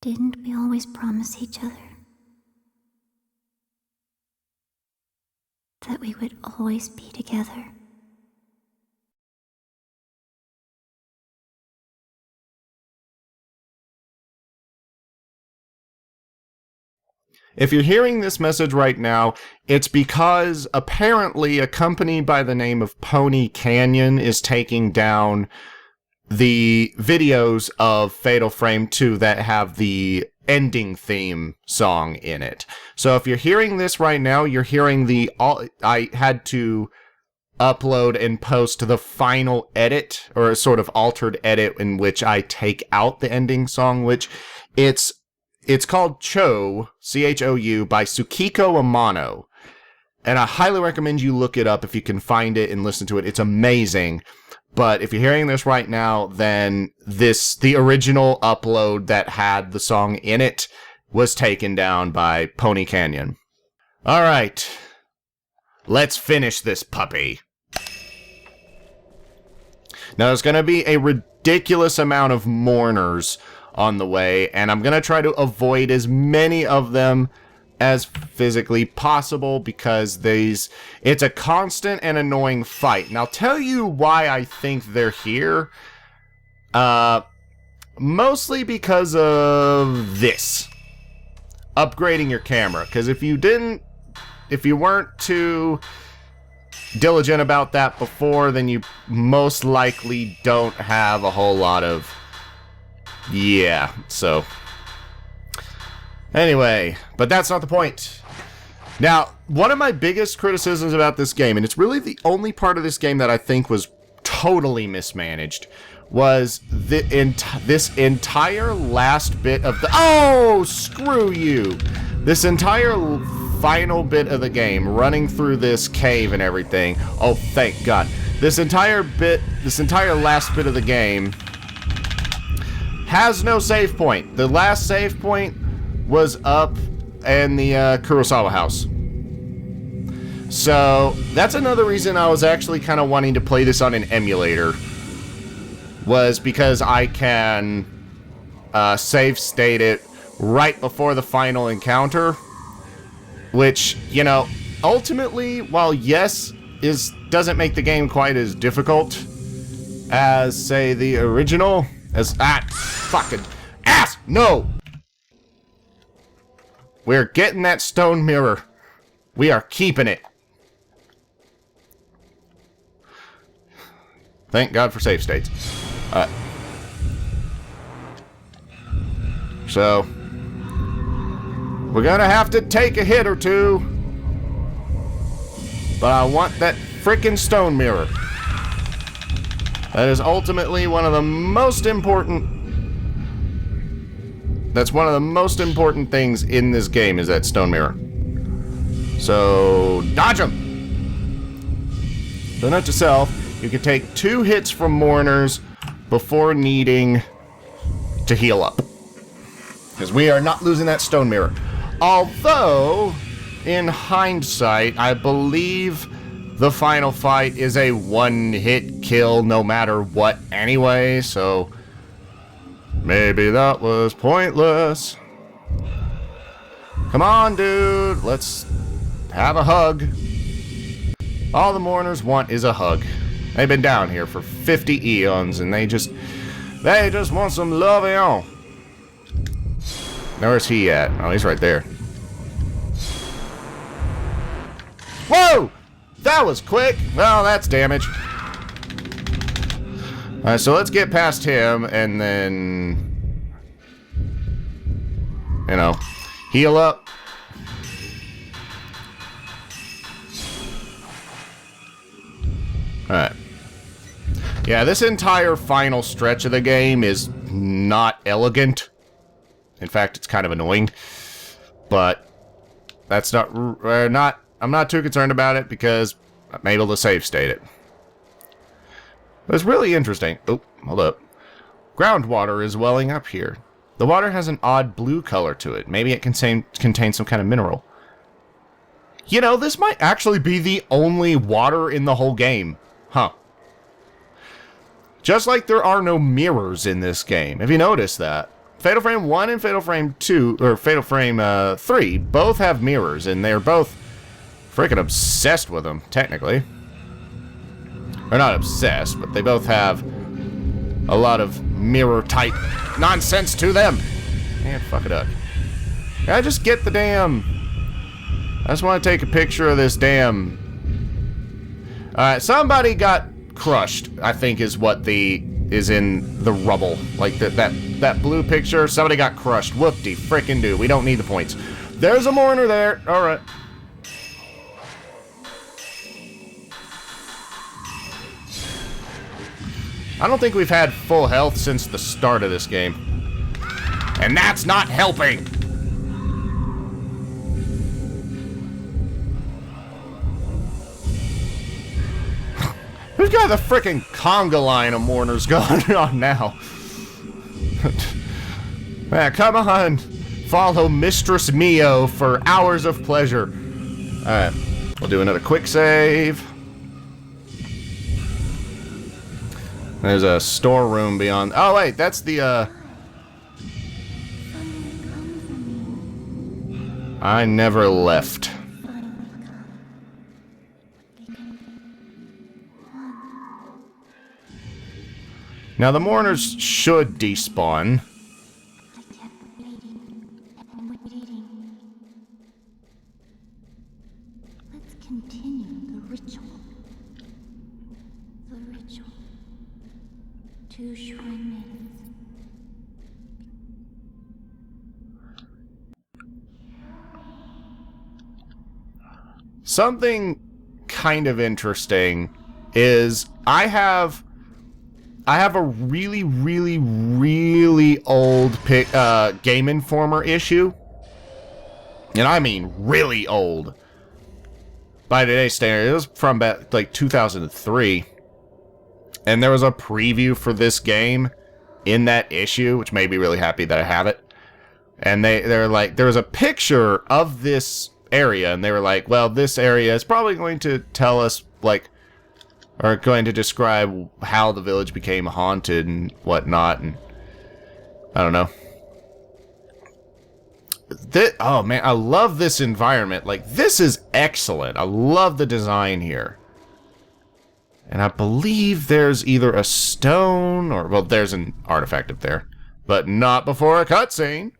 Didn't we always promise each other that we would always be together? If you're hearing this message right now, it's because apparently a company by the name of Pony Canyon is taking down the videos of Fatal Frame 2 that have the ending theme song in it. So if you're hearing this right now, you're hearing I had to upload and post the final edit, or a sort of altered edit in which I take out the ending song, which it's called Chou, C-H-O-U, by Tsukiko Amano. And I highly recommend you look it up if you can find it and listen to it. It's amazing. But if you're hearing this right now, then the original upload that had the song in it was taken down by Pony Canyon. All right. Let's finish this puppy. Now, there's going to be a ridiculous amount of mourners on the way, and I'm going to try to avoid as many of them as physically possible because it's a constant and annoying fight. And I'll tell you why I think they're here. Mostly because of this. Upgrading your camera. Because if you weren't too diligent about that before, then you most likely don't have a whole lot of... Yeah, so... Anyway, but that's not the point. Now, one of my biggest criticisms about this game, and it's really the only part of this game that I think was totally mismanaged, was this entire last bit of the... Oh, screw you! This entire final bit of the game, running through this cave and everything. Oh, thank God. This entire last bit of the game has no save point. The last save point was up in the Kurosawa house. So, that's another reason I was actually kind of wanting to play this on an emulator. Was because I can save state it right before the final encounter. Which, you know, ultimately, while yes, doesn't make the game quite as difficult as, say, the original. Fucking ass! No! We're getting that stone mirror. We are keeping it. Thank God for save states. So, we're gonna have to take a hit or two. But I want that frickin' stone mirror. That is ultimately one of the most important... That's one of the most important things in this game, is that stone mirror. So, dodge them! So note to self, you can take 2 hits from mourners before needing to heal up. Because we are not losing that stone mirror. Although, in hindsight, I believe the final fight is a 1-hit kill no matter what anyway, so... Maybe that was pointless. Come on, dude. Let's have a hug. All the mourners want is a hug. They've been down here for 50 eons, and they just want some loving on. Now, where's he at? Oh, he's right there. Whoa! That was quick. Well, that's damage. Alright, so let's get past him, and then... You know, heal up. Alright. Yeah, this entire final stretch of the game is not elegant. In fact, it's kind of annoying. But that's I'm not too concerned about it because I'm able to save state it. But it's really interesting. Oh, hold up. Groundwater is welling up here. The water has an odd blue color to it. Maybe it contains some kind of mineral. You know, this might actually be the only water in the whole game. Huh. Just like there are no mirrors in this game. Have you noticed that? Fatal Frame 1 and Fatal Frame 2, or Fatal Frame 3, both have mirrors, and they're both freaking obsessed with them, technically. Or not obsessed, but they both have a lot of mirror-type nonsense to them. Man, fuck it up. I just get the damn... I just want to take a picture of this damn... Alright, somebody got crushed, I think is what is in the rubble. Like, that blue picture, somebody got crushed. Whoop-de frickin' do. We don't need the points. There's a mourner there. Alright. I don't think we've had full health since the start of this game. And that's not helping! We've got the frickin' conga line of mourners going on now. Man, come on! Follow Mistress Mio for hours of pleasure. Alright, we'll do another quick save. There's a storeroom beyond... Oh, wait, that's the, I never left. Now, the mourners should despawn. I kept waiting and waiting. Let's continue the ritual. The ritual. 2 shrine maidens. Something kind of interesting is I have a really, really, really old Game Informer issue. And I mean really old. By today's standard, it was from about, like, 2003. And there was a preview for this game in that issue, which made me really happy that I have it. And they're like, there was a picture of this area, and they were like, well, this area is probably going to tell us, like, or going to describe how the village became haunted and whatnot, and I don't know. Oh man, I love this environment. Like, this is excellent. I love the design here. And I believe there's either a stone or, well, there's an artifact up there, but not before a cutscene.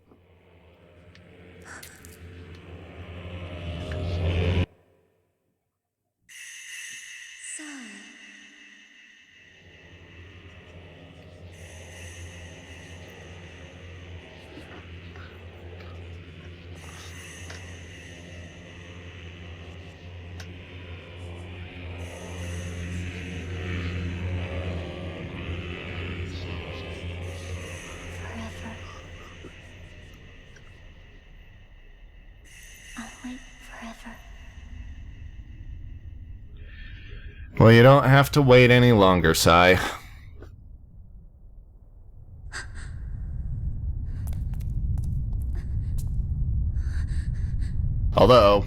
Forever. I'll wait forever. Well, you don't have to wait any longer, Sai. Although,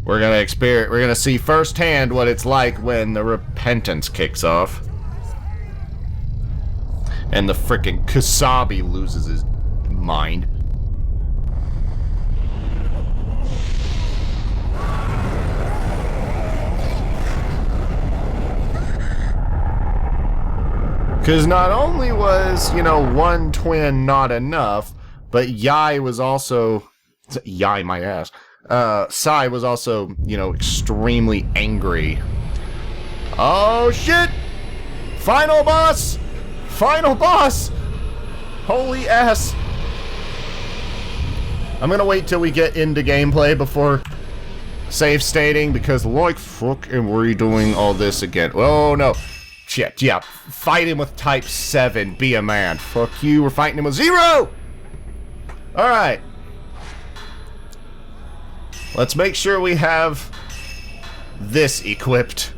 we're gonna see firsthand what it's like when the repentance kicks off. And the frickin' Kusabi loses his mind. Because not only was, you know, one twin not enough, but Yai was also... Yai, my ass. Sai was also, you know, extremely angry. Oh, shit! Final boss! Final boss! Holy ass! I'm gonna wait till we get into gameplay before save stating, because like fuck am we doing all this again? Oh no. Shit, yeah. Fight him with type 7. Be a man. Fuck you, we're fighting him with 0! Alright. Let's make sure we have this equipped.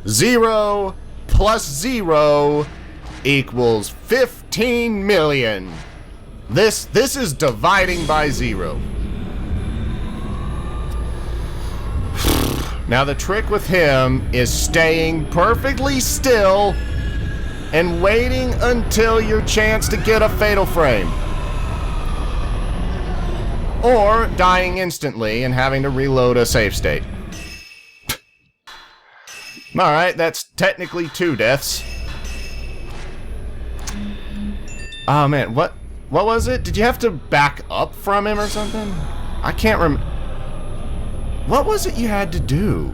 0 plus 0 equals 15 million. This is dividing by 0. Now the trick with him is staying perfectly still and waiting until your chance to get a fatal frame. Or dying instantly and having to reload a save state. Alright, that's technically 2 deaths. Oh man, what was it? Did you have to back up from him or something? I can't remember. What was it you had to do?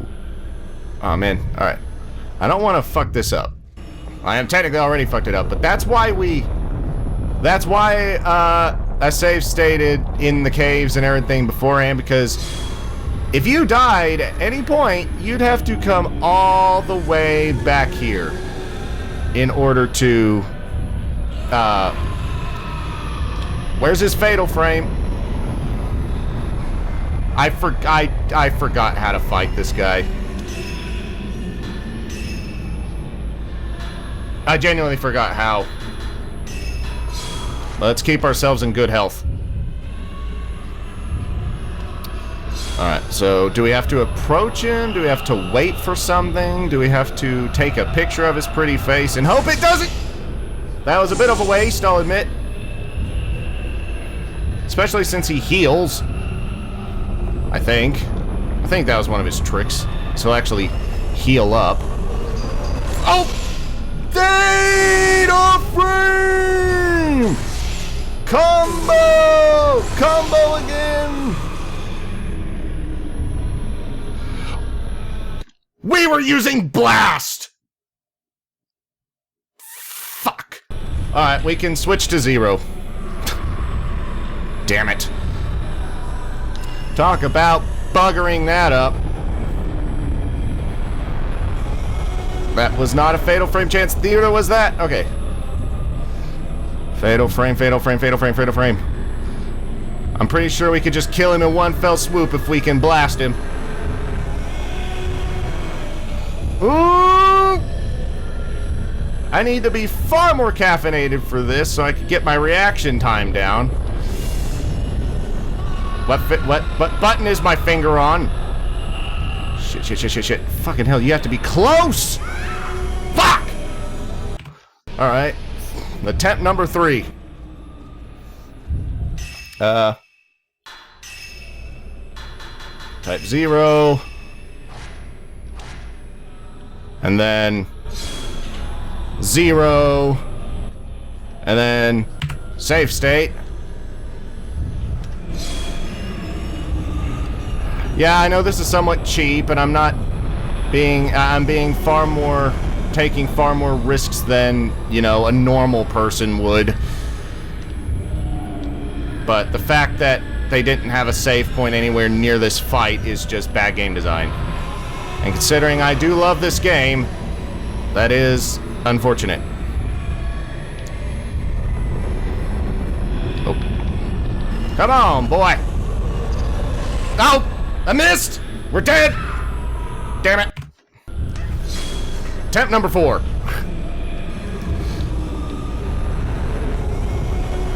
Oh man, alright. I don't want to fuck this up. I am technically already fucked it up, but that's why I save stated in the caves and everything beforehand, because if you died at any point, you'd have to come all the way back here in order to, where's his fatal frame? I forgot how to fight this guy. I genuinely forgot how. Let's keep ourselves in good health. Alright, so do we have to approach him? Do we have to wait for something? Do we have to take a picture of his pretty face and hope it doesn't? That was a bit of a waste, I'll admit. Especially since he heals. I think that was one of his tricks. So he'll actually heal up. Oh! Fatal frame! Combo! Combo again! We were using blast! Fuck. Alright, we can switch to 0. Damn it. Talk about buggering that up. That was not a fatal frame chance. Theater was that? Okay. Fatal frame, fatal frame, fatal frame, fatal frame. I'm pretty sure we could just kill him in one fell swoop if we can blast him. Ooh! I need to be far more caffeinated for this so I can get my reaction time down. What button is my finger on? Shit. Fucking hell, you have to be close! Fuck! Alright. Attempt number 3. Type 0. And then 0. And then save state. Yeah, I know this is somewhat cheap, and I'm being far more, taking far more risks than, you know, a normal person would. But the fact that they didn't have a save point anywhere near this fight is just bad game design. And considering I do love this game, that is unfortunate. Oh. Come on, boy! Oh! I missed! We're dead! Damn it. Attempt number 4.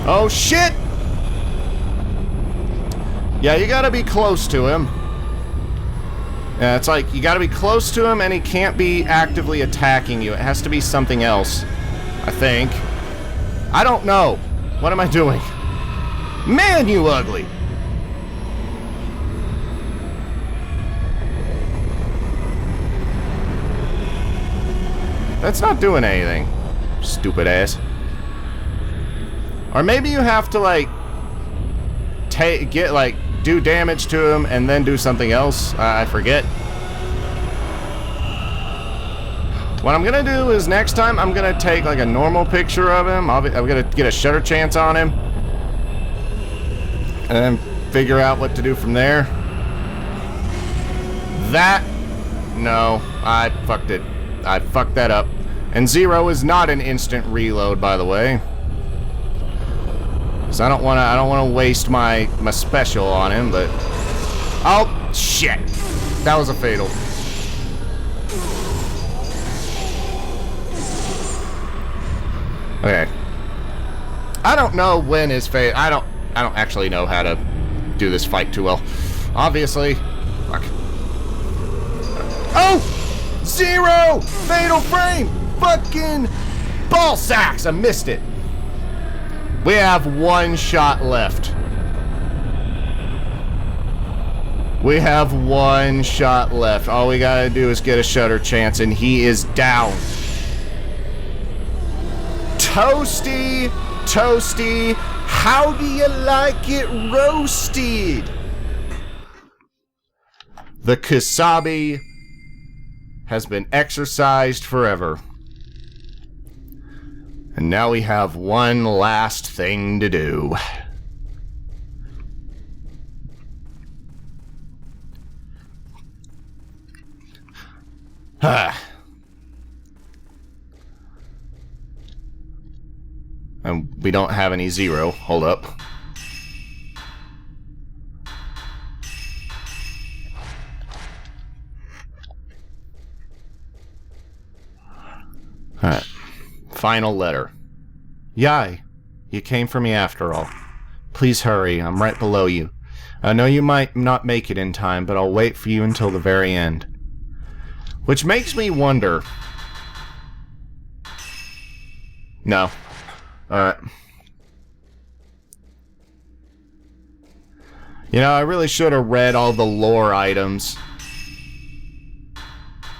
Oh, shit! Yeah, you gotta be close to him. Yeah, it's like, you gotta be close to him and he can't be actively attacking you. It has to be something else. I think. I don't know. What am I doing? Man, you ugly! That's not doing anything. Stupid ass. Or maybe you have to, like, do damage to him and then do something else. I forget. What I'm gonna do is next time I'm gonna take, like, a normal picture of him. I'm gonna get a shutter chance on him. And then figure out what to do from there. That... No. I fucked it. I fucked that up. And 0 is not an instant reload, by the way. So I don't wanna waste my special on him, but... Oh, shit! That was a fatal. Okay. I don't know when his fate... I don't actually know how to do this fight too well. Obviously. Fuck. Oh! 0! Fatal frame! Fucking Ball sacks! I missed it. We have one shot left. We have one shot left. All we gotta do is get a shutter chance, and he is down. Toasty, Toasty, how do you like it roasted? The Kusabi has been exercised forever. And now we have one last thing to do. And we don't have any zero. Hold up. Alright. Final letter. Yai, you came for me after all. Please hurry, I'm right below you. I know you might not make it in time, but I'll wait for you until the very end. Which makes me wonder... No. Alright. You know, I really should have read all the lore items.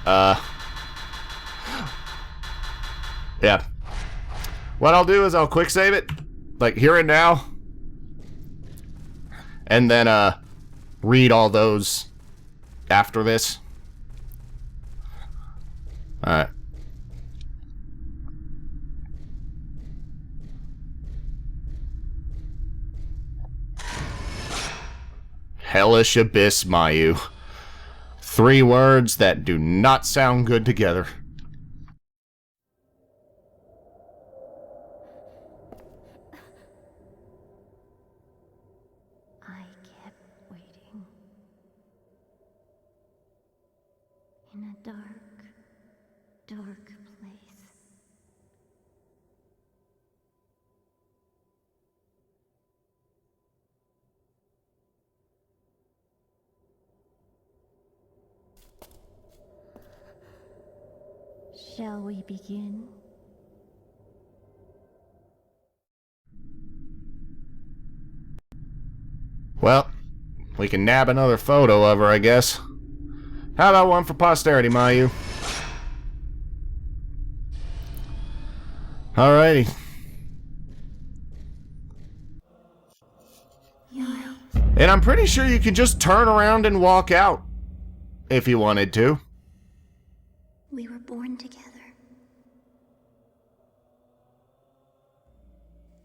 Yeah. What I'll do is I'll quick save it, like here and now, and then read all those after this. Alright. Hellish Abyss Mayu. 3 words that do not sound good together. I kept waiting. In a dark, dark place. Shall we begin? Well, we can nab another photo of her, I guess. How about one for posterity, Mayu? Alrighty. Yai. And I'm pretty sure you could just turn around and walk out. If you wanted to. We were born together.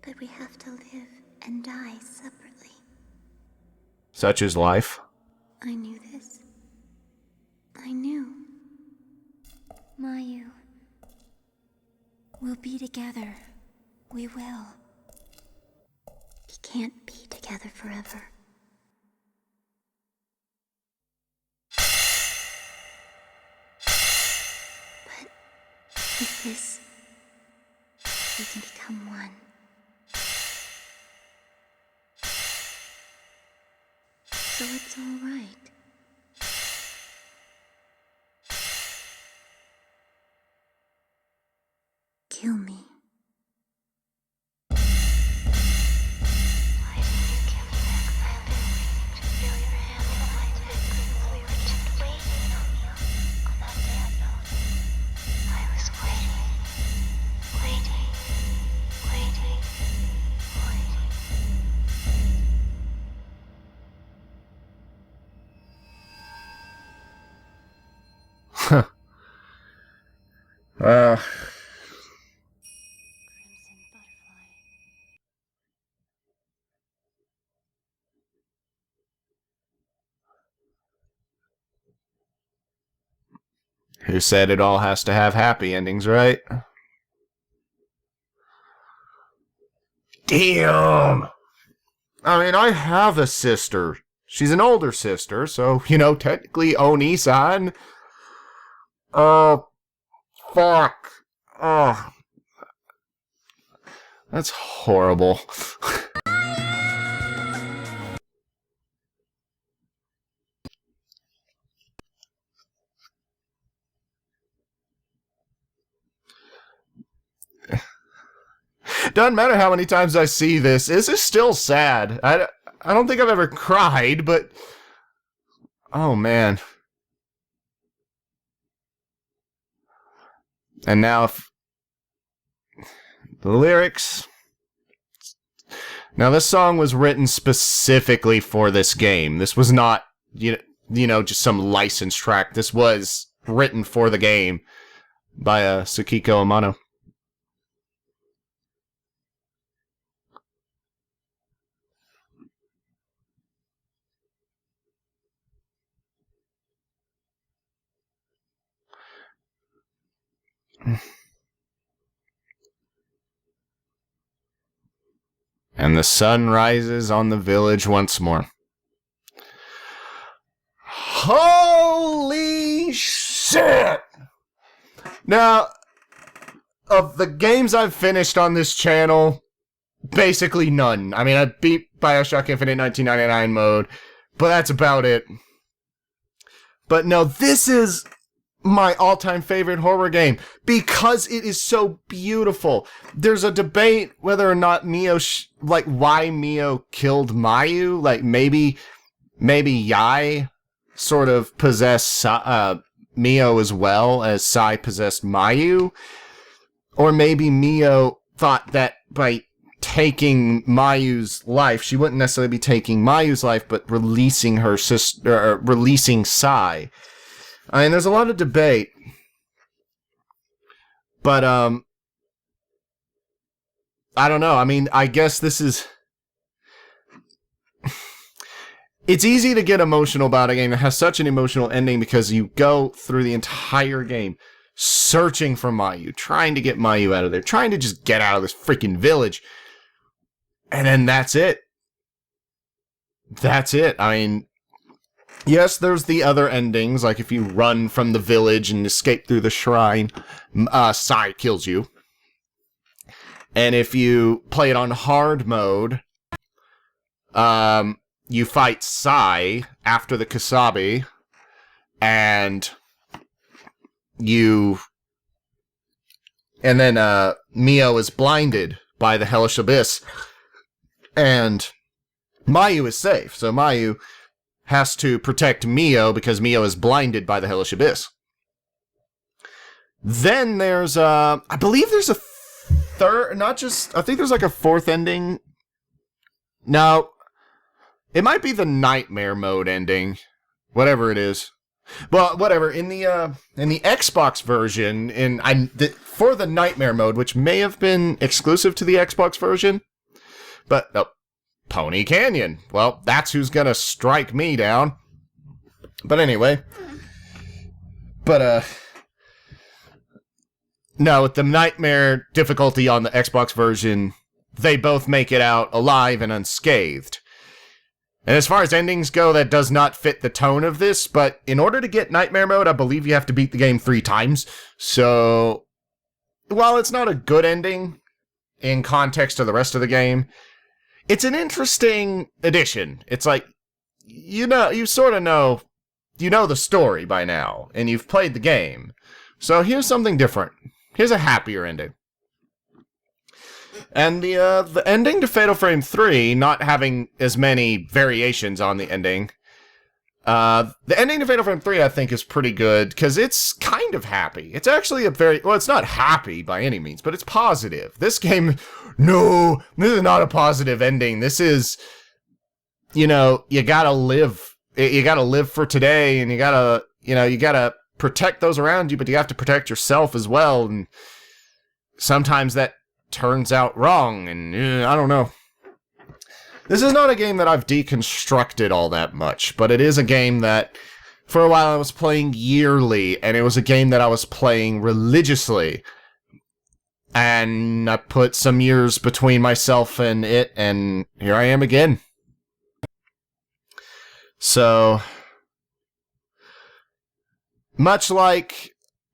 But we have to live and die separately. Such is life. I knew this. I knew. Mayu. We'll be together. We will. We can't be together forever. But with this, we can become one. So it's all right. Kill me. Why didn't you kill me back then? I've been waiting to feel your hand on my neck since we were just waiting on you. On that day I know. I was waiting. Waiting. Waiting. Huh. Crimson butterfly. Who said it all has to have happy endings, right? Damn! I mean, I have a sister. She's an older sister, so, you know, technically Oni-san. Fuck. Oh. That's horrible. Doesn't matter how many times I see this. This is still sad. I don't think I've ever cried, but... Oh, man. And now, if the lyrics... Now, this song was written specifically for this game. This was not, you know, just some licensed track. This was written for the game by Tsukiko Amano. And the sun rises on the village once more. Holy shit! Now, of the games I've finished on this channel, basically none. I mean, I beat Bioshock Infinite 1999 mode, but that's about it. But no, this is my all-time favorite horror game because it is so beautiful. There's a debate whether or not Mio, why Mio killed Mayu. Like, maybe Yai sort of possessed Mio as well as Sai possessed Mayu. Or maybe Mio thought that by taking Mayu's life, she wouldn't necessarily be taking Mayu's life, but releasing her sister, releasing Sai. I mean, there's a lot of debate, but, I don't know. I mean, I guess this is... It's easy to get emotional about a game that has such an emotional ending because you go through the entire game searching for Mayu, trying to get Mayu out of there, trying to just get out of this freaking village, and then that's it. That's it. I mean... Yes, there's the other endings, like if you run from the village and escape through the shrine, Sai kills you. And if you play it on hard mode, you fight Sai after the Kasabi, and then Mio is blinded by the Hellish Abyss, and Mayu is safe, so Mayu has to protect Mio because Mio is blinded by the Hellish Abyss. Then there's, I believe there's a third, I think there's like a fourth ending. No, it might be the Nightmare mode ending, whatever it is. Well, whatever, in the Xbox version, for the Nightmare mode, which may have been exclusive to the Xbox version, but, no. Pony Canyon. Well, that's who's gonna strike me down. But anyway. No, with the Nightmare difficulty on the Xbox version, they both make it out alive and unscathed. And as far as endings go, that does not fit the tone of this, but in order to get Nightmare mode, I believe you have to beat the game 3 times. So, while it's not a good ending in context to the rest of the game, it's an interesting addition. It's like, you sort of know, the story by now, and you've played the game. So here's something different. Here's a happier ending. And the ending to Fatal Frame 3, not having as many variations on the ending, the ending to Fatal Frame 3, I think, is pretty good, because it's kind of happy. It's actually it's not happy by any means, but it's positive. This game, no, this is not a positive ending. This is, you gotta live. You gotta live for today, and you gotta protect those around you, but you have to protect yourself as well, and sometimes that turns out wrong, and I don't know. This is not a game that I've deconstructed all that much, but it is a game that, for a while, I was playing yearly, and it was a game that I was playing religiously. And I put some years between myself and it, and here I am again. So, much like,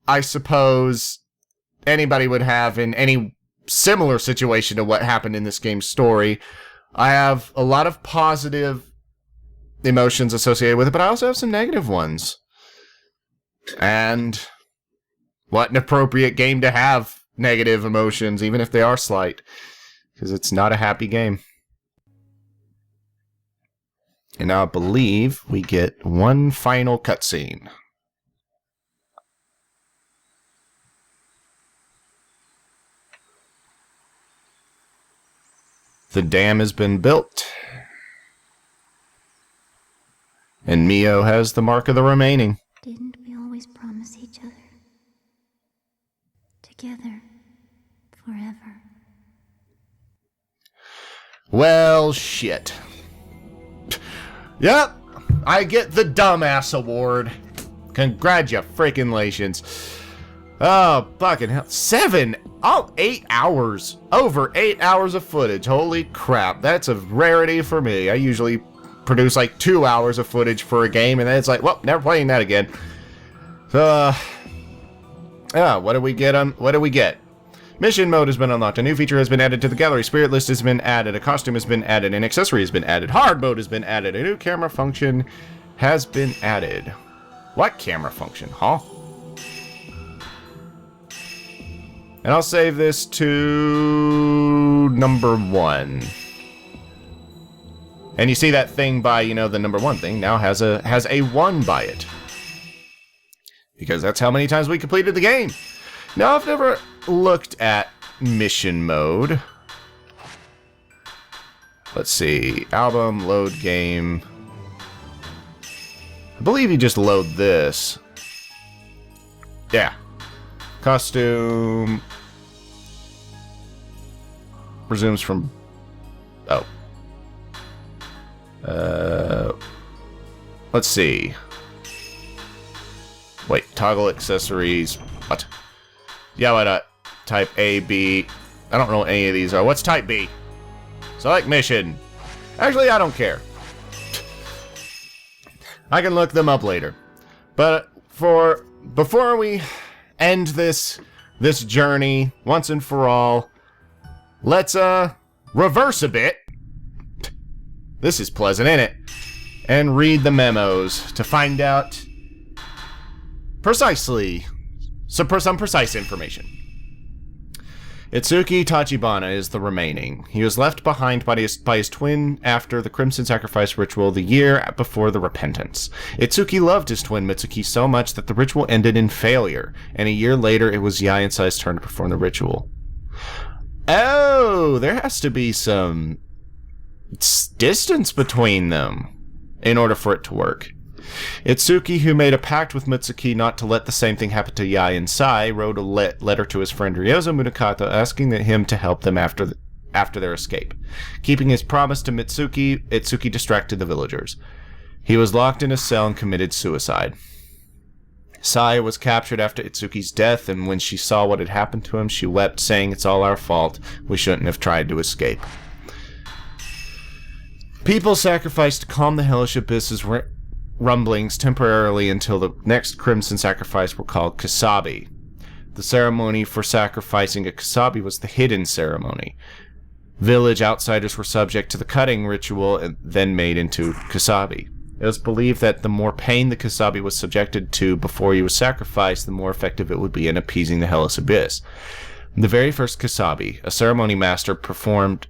I suppose, anybody would have in any similar situation to what happened in this game's story, I have a lot of positive emotions associated with it, but I also have some negative ones. And what an appropriate game to have negative emotions, even if they are slight. because it's not a happy game. And now I believe we get one final cutscene. The dam has been built. And Mio has the mark of the remaining. Didn't we always promise each other? Together. Forever. Well, shit. Yep, I get the dumbass award. Congratulations. Oh, fucking hell. 8 hours. Over 8 hours of footage. Holy crap. That's a rarity for me. I usually produce like 2 hours of footage for a game, and then it's like, well, never playing that again. So, what do we get? What do we get? Mission mode has been unlocked. A new feature has been added to the gallery. Spirit list has been added. A costume has been added. An accessory has been added. Hard mode has been added. A new camera function has been added. What camera function, huh? And I'll save this to number 1. And you see that thing by, the number 1 thing now has a 1 by it. Because that's how many times we completed the game. Now, I've never looked at mission mode. Let's see. Album, load game. I believe you just load this. Yeah. Costume. Resumes from... Oh. Let's see. Wait, toggle accessories. What? Yeah, why not? Type A, B. I don't know what any of these are. What's type B? Select mission. Actually, I don't care. I can look them up later. But before we end this journey once and for all, let's reverse a bit. This is pleasant, ain't it? And read the memos to find out precisely some precise information. Itsuki Tachibana is the remaining. He was left behind by his twin after the Crimson Sacrifice ritual the year before the Repentance. Itsuki loved his twin Mitsuki so much that the ritual ended in failure, and a year later it was Yae and Sai's turn to perform the ritual. Oh, there has to be some distance between them in order for it to work. Itsuki, who made a pact with Mitsuki not to let the same thing happen to Yae and Sai, wrote a letter to his friend Ryozo Munakato asking him to help them after their escape. Keeping his promise to Mitsuki, Itsuki distracted the villagers. He was locked in a cell and committed suicide. Sai was captured after Itsuki's death, and when she saw what had happened to him, she wept, saying, "It's all our fault. We shouldn't have tried to escape." People sacrificed to calm the hellish abyss's rumblings temporarily until the next Crimson Sacrifice were called Kasabi. The ceremony for sacrificing a Kasabi was the hidden ceremony. Village outsiders were subject to the cutting ritual and then made into Kasabi. It was believed that the more pain the Kasabi was subjected to before he was sacrificed, the more effective it would be in appeasing the hellish abyss. The very first Kasabi, a ceremony master performed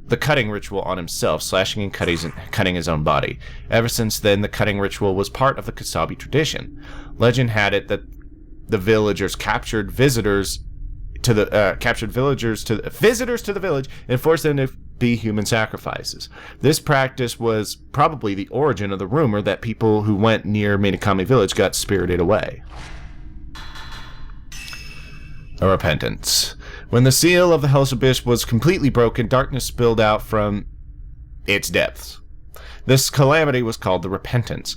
the cutting ritual on himself, slashing and cutting his own body. Ever since then, the cutting ritual was part of the Kasabi tradition. Legend had it that the villagers captured visitors to the village and forced them to be human sacrifices. This practice was probably the origin of the rumor that people who went near Minakami Village got spirited away. A repentance. When the seal of the Hellish Abyss was completely broken, darkness spilled out from its depths. This calamity was called the Repentance.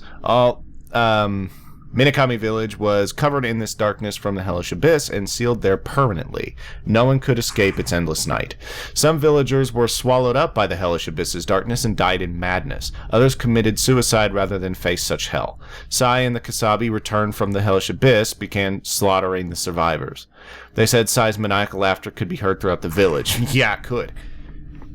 Minakami Village was covered in this darkness from the Hellish Abyss and sealed there permanently. No one could escape its endless night. Some villagers were swallowed up by the Hellish Abyss's darkness and died in madness. Others committed suicide rather than face such hell. Sai and the Kasabi returned from the Hellish Abyss, began slaughtering the survivors. They said Sai's maniacal laughter could be heard throughout the village. Yeah, it could.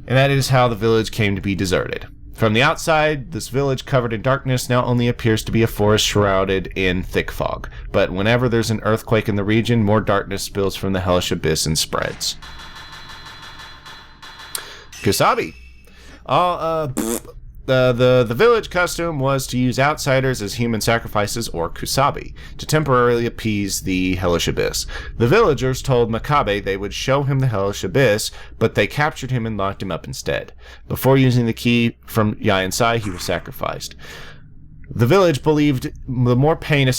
And that is how the village came to be deserted. From the outside, this village covered in darkness now only appears to be a forest shrouded in thick fog. But whenever there's an earthquake in the region, more darkness spills from the Hellish Abyss and spreads. Kusabi. The village custom was to use outsiders as human sacrifices, or kusabi, to temporarily appease the Hellish Abyss. The villagers told Makabe they would show him the Hellish Abyss, but they captured him and locked him up instead. Before using the key from Yae and Sai, he was sacrificed. The village believed the more pain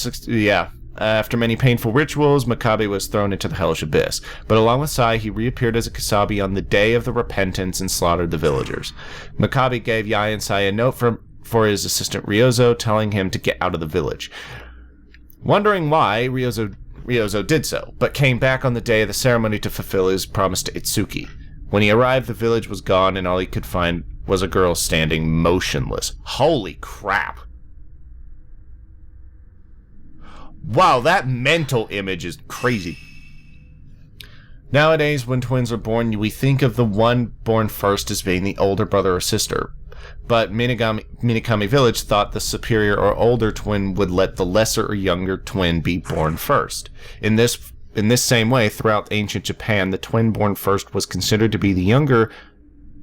after many painful rituals, Makabe was thrown into the Hellish Abyss, but along with Sai, he reappeared as a Kusabi on the day of the repentance and slaughtered the villagers. Makabe gave Yae and Sai a note for his assistant Ryozo, telling him to get out of the village. Wondering why, Ryozo did so, but came back on the day of the ceremony to fulfill his promise to Itsuki. When he arrived, the village was gone, and all he could find was a girl standing motionless. Holy crap! Wow, that mental image is crazy. Nowadays, when twins are born, we think of the one born first as being the older brother or sister. But Minakami Village thought the superior or older twin would let the lesser or younger twin be born first. In this same way, throughout ancient Japan, the twin born first was considered to be the younger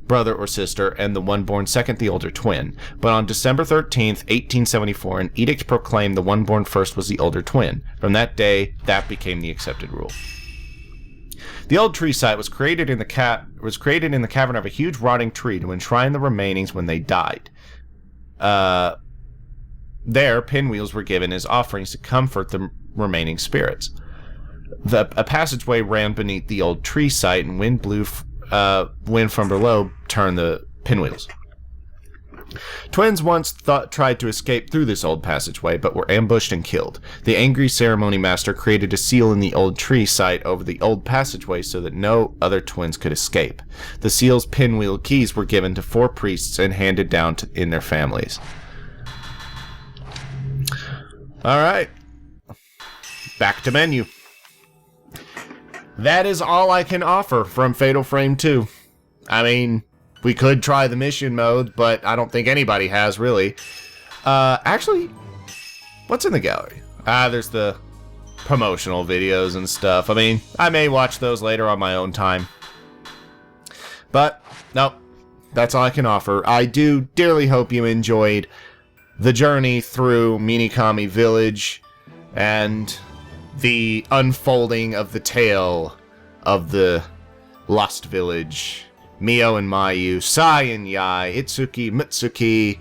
brother or sister, and the one born second the older twin. But on December 13th, 1874, an edict proclaimed the one born first was the older twin. From that day, that became the accepted rule. The old tree site was created in the cavern of a huge rotting tree to enshrine the remainings when they died. There, pinwheels were given as offerings to comfort the remaining spirits. A passageway ran beneath the old tree site, and wind from below turned the pinwheels. Twins once tried to escape through this old passageway, but were ambushed and killed. The angry ceremony master created a seal in the old tree site over the old passageway so that no other twins could escape. The seal's pinwheel keys were given to 4 priests and handed down in their families. Alright. Back to menu. That is all I can offer from Fatal Frame 2. I mean, we could try the mission mode, but I don't think anybody has, really. Actually, what's in the gallery? There's the promotional videos and stuff. I mean, I may watch those later on my own time. But, no, that's all I can offer. I do dearly hope you enjoyed the journey through Minakami Village and the unfolding of the tale of the Lost Village. Mio and Mayu, Sai and Yae, Itsuki, Mitsuki,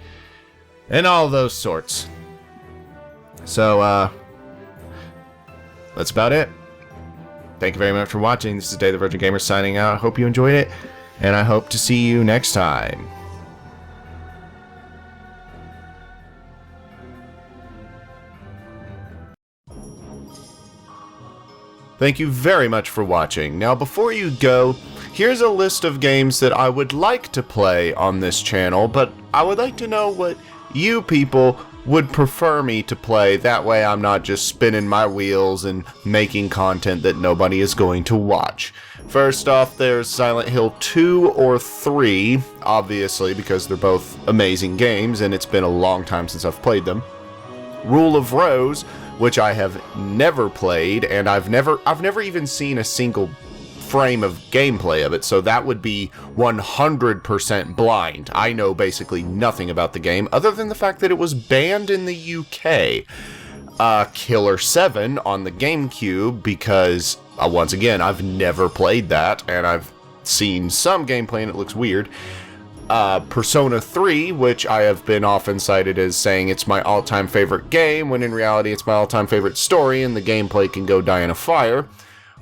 and all those sorts. So, that's about it. Thank you very much for watching. This is Day the Virgin Gamer signing out. I hope you enjoyed it, and I hope to see you next time. Thank you very much for watching. Now, before you go, here's a list of games that I would like to play on this channel, but I would like to know what you people would prefer me to play. That way I'm not just spinning my wheels and making content that nobody is going to watch. First off, there's Silent Hill 2 or 3, obviously, because they're both amazing games, and it's been a long time since I've played them. Rule of Rose, which I have never played, and I've never even seen a single frame of gameplay of it, so that would be 100% blind. I know basically nothing about the game, other than the fact that it was banned in the UK. Killer 7 on the GameCube, because, once again, I've never played that, and I've seen some gameplay and it looks weird. Persona 3, which I have been often cited as saying it's my all-time favorite game, when in reality it's my all-time favorite story and the gameplay can go die in a fire.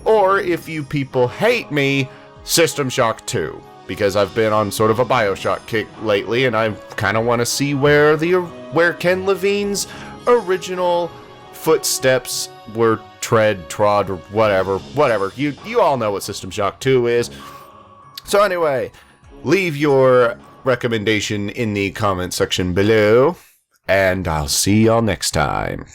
Or, if you people hate me, System Shock 2, because I've been on sort of a BioShock kick lately, and I kind of want to see where Ken Levine's original footsteps were trod, or whatever. You all know what System Shock 2 is. So anyway, leave your recommendation in the comment section below, and I'll see y'all next time.